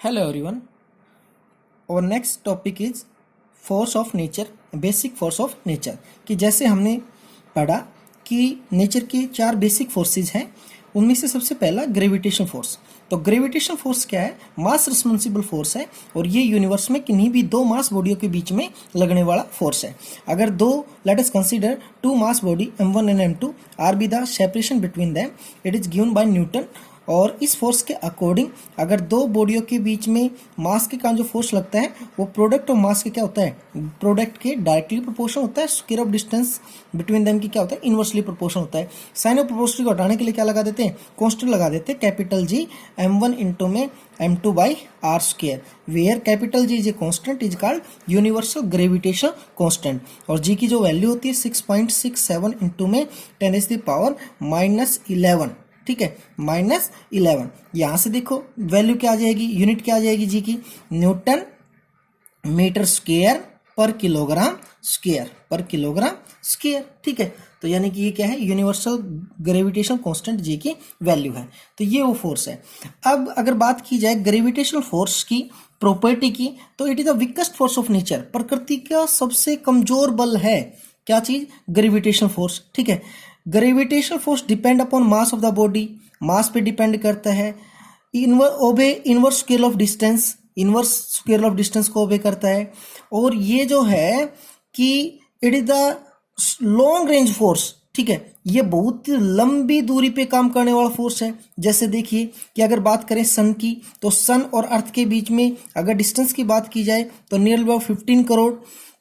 Hello everyone. Our next topic is force of nature, basic force of nature। कि जैसे हमने पढ़ा कि नेचर के चार बेसिक फोर्सेस हैं, उनमें से सबसे पहला ग्रेविटेशन फोर्स। तो ग्रेविटेशन फोर्स क्या है? मास रिस्पॉन्सिबल फोर्स है और ये यूनिवर्स में किन्हीं भी दो मास बॉडियों के बीच में लगने वाला फोर्स है। अगर दो, let us consider two mass body m1 and m2 R be the separation between them, it is given by Newton. और इस फोर्स के अकॉर्डिंग अगर दो बॉडियों के बीच में मास के कारण जो फोर्स लगता है वो प्रोडक्ट ऑफ मास के क्या होता है? प्रोडक्ट के डायरेक्टली प्रोपोर्शन होता है। Square of distance between them की क्या होता है? इनवर्सली प्रोपोर्शन होता है। साइन ऑफ प्रोपोर्शनलिटी को हटाने के लिए क्या लगा देते हैं? कांस्टेंट लगा देते हैं, कैपिटल जी m1 इंटू में m2 by R square, where capital G is a constant is called universal gravitation constant. और जी की जो वैल्यू होती है 6.67 इंटू में 10⁻⁻11, ठीक है, -11। यहां से देखो वैल्यू क्या आ जाएगी, यूनिट क्या आ जाएगी जी की? न्यूटन मीटर स्क्वायर पर किलोग्राम स्क्वायर, ठीक है। तो यानी कि ये क्या है? यूनिवर्सल ग्रेविटेशन कांस्टेंट जी की वैल्यू है। तो ये वो फोर्स है। अब अगर बात की जाए ग्रेविटेशनल फोर्स की प्रॉपर्टी की, तो it is the weakest force of nature. प्रकृति का सबसे कमजोर बल है क्या चीज? ग्रेविटेशनल फोर्स, ठीक है। Gravitational force depend upon mass of the body, mass पे डिपेंड करता है। इनवर्स स्केल ऑफ डिस्टेंस को ओबे करता है। और ये जो है कि it is the long range force, ठीक है। ये बहुत लंबी दूरी पे काम करने वाला फोर्स है। जैसे देखिए कि अगर बात करें सन की, तो सन और अर्थ के बीच में अगर डिस्टेंस की बात की जाए तो नियर अबाउट 15 करोड़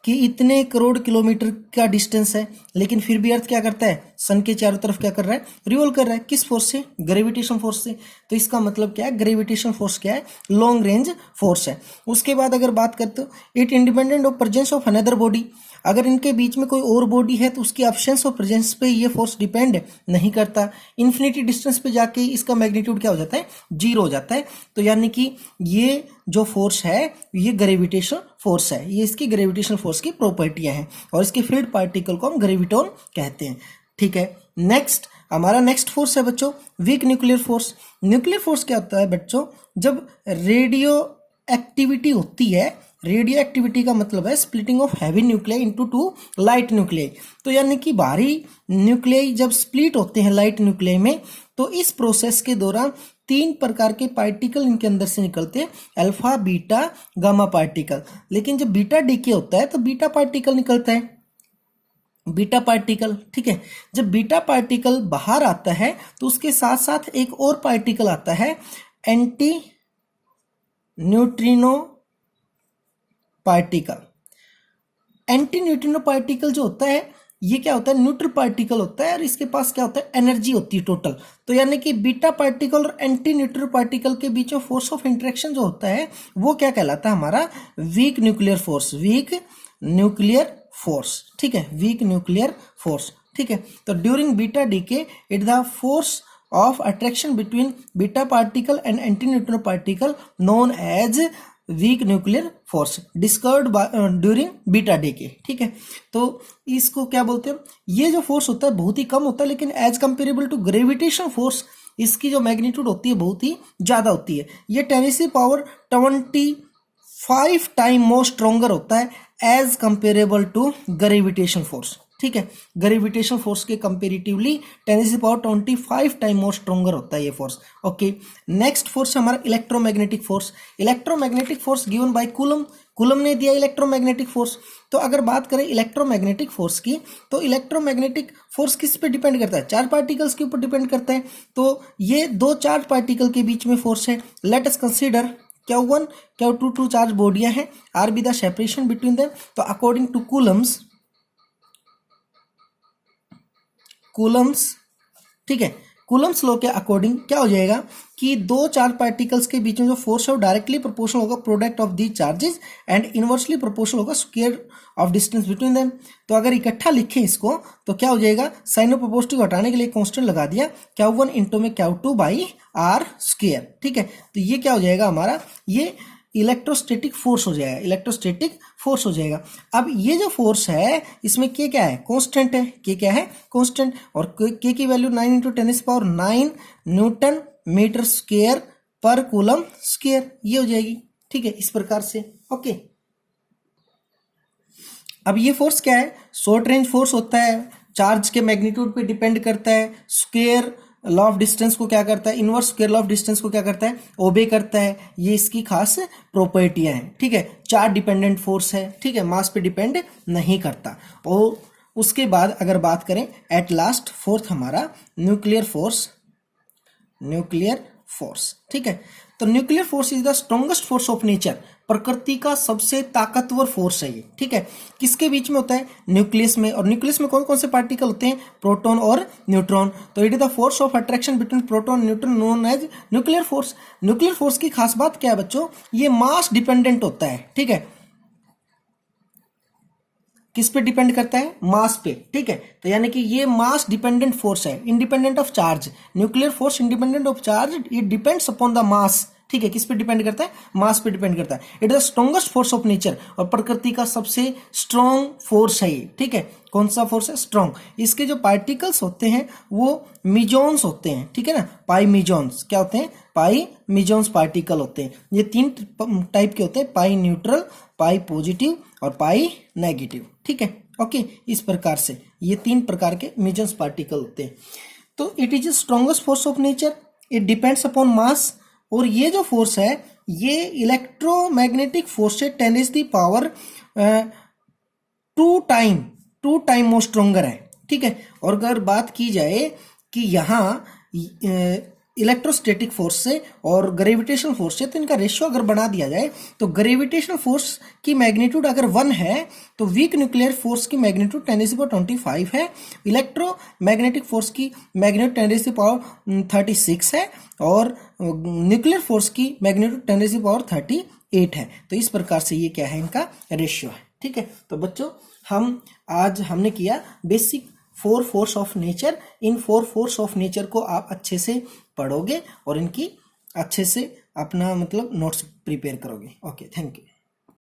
कि इतने करोड़ किलोमीटर का डिस्टेंस है। लेकिन फिर भी अर्थ क्या करता है? सन के चारों तरफ क्या कर रहा है? रिवॉल्व कर रहा है। किस फोर्स से? ग्रेविटेशन फोर्स से। तो इसका मतलब क्या है? ग्रेविटेशन फोर्स क्या है? लॉन्ग रेंज फोर्स है। उसके बाद अगर बात करते हो, it independent of presence of another body. अगर इनके बीच में कोई और बॉडी है तो उसकी एब्सेंस और प्रेजेंस पे ये फोर्स डिपेंड नहीं करता। इन्फिनिटी डिस्टेंस पे जाके इसका मैग्नीट्यूड क्या हो जाता है? जीरो हो जाता है। तो यानी कि ये जो फोर्स है ये ग्रेविटेशन फोर्स है। ये इसकी ग्रेविटेशन फोर्स की प्रॉपर्टियां हैं और इसके फील्ड पार्टिकल को हम ग्रेविटॉन कहते हैं, ठीक है। नेक्स्ट हमारा नेक्स्ट फोर्स है बच्चों weak nuclear force. Nuclear force क्या होता है बच्चों? जब रेडियो एक्टिविटी होती है, रेडियो एक्टिविटी का मतलब है splitting of heavy nuclei into two light nuclei. तो यानी कि भारी न्यूक्लियाई जब स्प्लिट होते हैं लाइट न्यूक्लियाई में, तो इस प्रोसेस के दौरान तीन प्रकार के पार्टिकल इनके अंदर से निकलते हैं, अल्फा बीटा गामा पार्टिकल। लेकिन जब बीटा डीके होता है तो बीटा पार्टिकल निकलता है, बीटा पार्टिकल, ठीक है। जब बीटा पार्टिकल बाहर आता है तो उसके साथ साथ एक और पार्टिकल आता है, anti neutrino particle. Anti neutrino particle जो होता है ये क्या होता है? न्यूट्रल पार्टिकल होता है और इसके पास क्या होता है? एनर्जी होती है टोटल। तो यानी कि बीटा पार्टिकल और एंटी न्यूट्रल पार्टिकल के बीच में फोर्स ऑफ इंटरेक्शन जो होता है वो क्या कहलाता है? हमारा वीक न्यूक्लियर फोर्स, ठीक है, वीक न्यूक्लियर फोर्स, ठीक है। तो during beta decay it the force of attraction between beta particle and antineutrino particle known as weak nuclear force discovered during beta decay, ठीक है। तो इसको क्या बोलते हैं? ये जो फोर्स होता है बहुत ही कम होता है, लेकिन as comparable to gravitation force इसकी जो मैग्नीट्यूड होती है बहुत ही ज्यादा होती है। ये 10⁻25 टाइम मोर स्ट्रोंगर होता है as comparable to gravitation force, ठीक है। ग्रेविटेशन फोर्स के कंपेरेटिवली 10⁻25 टाइम मोर स्ट्रोंगर होता है ये फोर्स, ओके। नेक्स्ट फोर्स है हमारा electromagnetic force. Electromagnetic force given by Coulomb, Coulomb ने दिया इलेक्ट्रोमैग्नेटिक फोर्स। तो अगर बात करें इलेक्ट्रोमैग्नेटिक फोर्स की, तो इलेक्ट्रोमैग्नेटिक फोर्स किस पे डिपेंड करता है? चार पार्टिकल्स के ऊपर डिपेंड करता है। तो ये दो चार्ज पार्टिकल के बीच में फोर्स है। Let us consider Q1 Q2 two charge बॉडियां हैं, R be the separation between them. तो अकॉर्डिंग टू कूलम्स, ठीक है, कूलम्स लॉ के अकॉर्डिंग क्या हो जाएगा कि दो चार्ज पार्टिकल्स के बीच में जो फोर्स है वो डायरेक्टली प्रोपोर्शनल होगा product of the charges and inversely proportional होगा square of distance between them. तो अगर इकट्ठा लिखें इसको तो क्या हो जाएगा? साइन ऑफ प्रोपोर्शनलिटी को हटाने के लिए कांस्टेंट लगा दिया, Q1 इंटू में Q2 बाई आर स्क्वायर, ठीक है। तो ये क्या हो जाएगा हमारा? ये इलेक्ट्रोस्टैटिक फोर्स हो जाएगा, इलेक्ट्रोस्टैटिक फोर्स हो जाएगा। अब ये जो फोर्स है इसमें के क्या है? कांस्टेंट है। के क्या है? कांस्टेंट। और के की वैल्यू 9 × 10⁻⁹ न्यूटन मीटर स्क्वायर पर कूलम स्क्वायर, ये हो जाएगी, ठीक है, इस प्रकार से। ओके, अब ये फोर्स क्या है, शॉर्ट रेंज फोर्स होता है, चार्ज के मैग्नीट्यूड पे डिपेंड करता है, स्क्वायर लॉ ऑफ डिस्टेंस को क्या करता है, inverse square law of distance को क्या करता है, ओबे करता है, ये इसकी खास प्रॉपर्टियां हैं, ठीक है। चार्ज डिपेंडेंट फोर्स है, ठीक है, मास पे डिपेंड नहीं करता। और उसके बाद अगर बात करें एट लास्ट फोर्थ हमारा न्यूक्लियर फोर्स, न्यूक्लियर फोर्स, ठीक है। तो nuclear force is the strongest force of nature, प्रकृति का सबसे ताकतवर फोर्स है ये, ठीक है। किसके बीच में होता है, न्यूक्लियस में, और न्यूक्लियस में कौन कौन से पार्टिकल होते हैं, प्रोटॉन और न्यूट्रॉन। तो it is the force of attraction between proton neutron known as nuclear force. Nuclear force की खास बात क्या है बच्चों, ये मास डिपेंडेंट होता है, ठीक है। किस पे डिपेंड करता है, मास पे, ठीक है। तो यानी कि ये मास डिपेंडेंट फोर्स है, independent of charge. Nuclear force independent of charge, it depends upon the mass, ठीक है। किस पे डिपेंड करता है, मास पे डिपेंड करता है। It is the strongest force of nature, और प्रकृति का सबसे स्ट्रॉन्ग फोर्स है ये, ठीक है। कौन सा फोर्स है, स्ट्रॉन्ग। इसके जो पार्टिकल्स होते हैं वो मिजॉन्स होते हैं, ठीक है ना, पाई मिजॉन्स। क्या होते हैं, पाई मिजॉन्स पार्टिकल होते हैं। ये 3 टाइप के होते हैं, पाई न्यूट्रल, पाई पॉजिटिव और पाई नेगेटिव, ठीक है। ओके, इस प्रकार से ये 3 प्रकार के मिजॉन्स पार्टिकल होते हैं। तो it is the strongest force of nature, it depends upon mass, और ये जो फोर्स है ये इलेक्ट्रोमैग्नेटिक फोर्स से 10⁻⁴ टू टाइम मोर स्ट्रोंगर है, ठीक है। और अगर बात की जाए कि यहाँ इलेक्ट्रोस्टैटिक फोर्स से और ग्रेविटेशनल फोर्स से, तो इनका रेशियो अगर बना दिया जाए तो ग्रेविटेशनल फोर्स की मैग्नीट्यूड अगर 1 है तो वीक न्यूक्लियर फोर्स की मैग्नीट्यूड 10⁻25 है, इलेक्ट्रोमैग्नेटिक फोर्स की मैग्नीट्यूड 10⁻36 है, और न्यूक्लियर फोर्स की मैग्नीट्यूड 10⁻38 है। तो इस प्रकार से ये क्या है, इनका रेशियो है, ठीक है। तो बच्चों आज हमने किया basic 4 force of nature. In 4 force of nature को आप अच्छे से पढ़ोगे और इनकी अच्छे से अपना मतलब नोट्स प्रिपेयर करोगे। Okay, thank you.